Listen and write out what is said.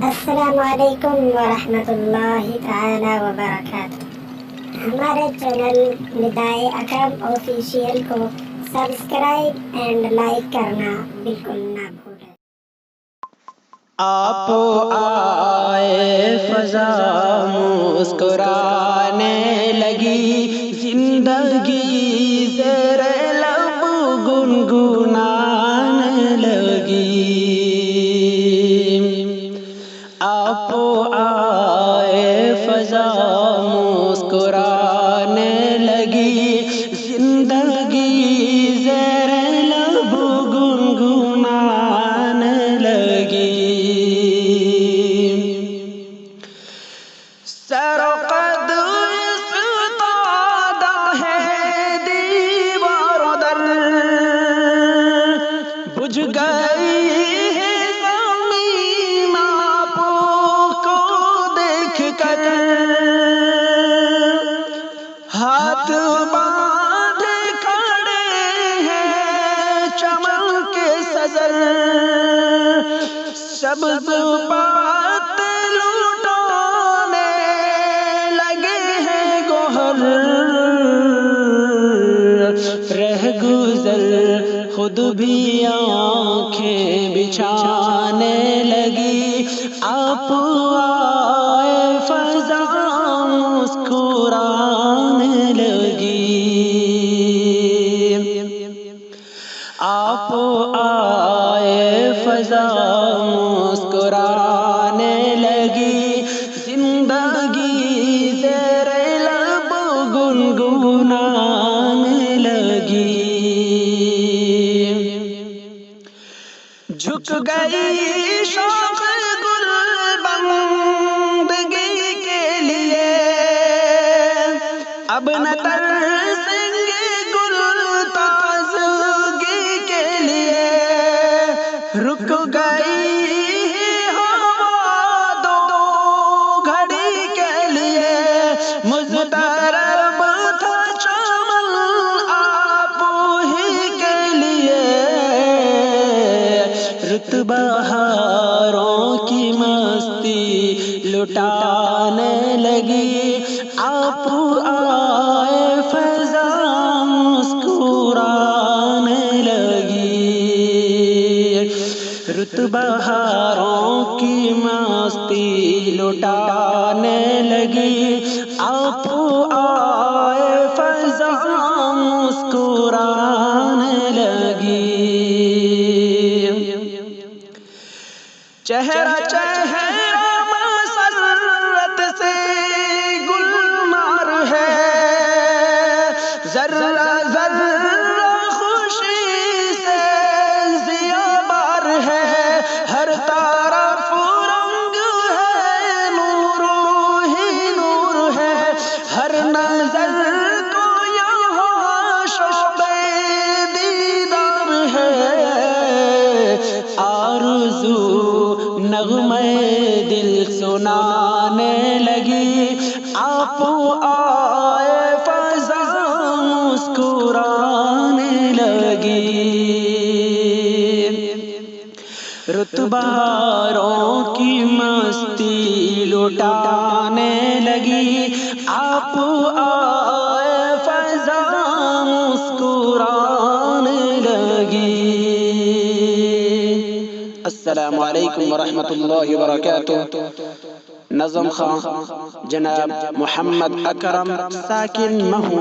السلام علیکم ورحمۃ اللہ تعالی وبرکاتہ۔ ہمارے چینل ندائے اکرم آفیشیل کو سبسکرائب اینڈ لائک کرنا بالکل نہ بھولیں۔ آپ آئے فضا مسکرانے لگی، زندگی زیر لب گنگنانے لگی۔ آپ آئے فضا مسکرانے لگی، زندگی زیر لب گنگنانے لگی۔ سر و قد استادہ ہے دیوار و در، بجھ گئی ہے زمین آپ کو دیکھ کر، ہاتھ باندھے کھڑے ہیں چمن کے سزر، سبز پات لوٹانے لگے ہیں گوہر، رہ گزر خود بھی آنکھیں بچھانے لگی۔ آپ آئے فضا مسکرانے لگی۔ آپ آئے فضا مسکرانے لگی، زندگی زیر لب گنگنانے لگی۔ جھک گئی شوق گل بندگی کے لیے، اب نہ ترسیں گے گل تازگی کے لیے، رک گئی ہوا دو گھڑی کے لیے، مضطرب تھا چمن آپ ہی کے لیے، رت بہاروں کی مستی لٹانے لگی۔ آپ آئے فضا مسکرانے لگی، رت بہاروں کی مستی لٹانے لگی۔ آپ آئے فضا مسکرانے لگی۔ چہرہ چہرہ مسرت سے گلنار ہے، ذرہ ذرہ خوشی سے ضیاء بار ہے، ہر طرف رنگ ہے، نور ہی نور ہے، ہر نظر کو یہاں شوق دیدار ہے، آرزو نغمے دل سنانے لگی۔ آپ آئے فضا مسکرانے لگی، رت بہاروں کی مستی لٹانے لگی۔ آپ آئے فضا مسکرانے لگی۔ السلام علیکم ورحمۃ اللہ وبرکاتہ۔ نظم خواں جناب محمد اکرم، ساکن مہو،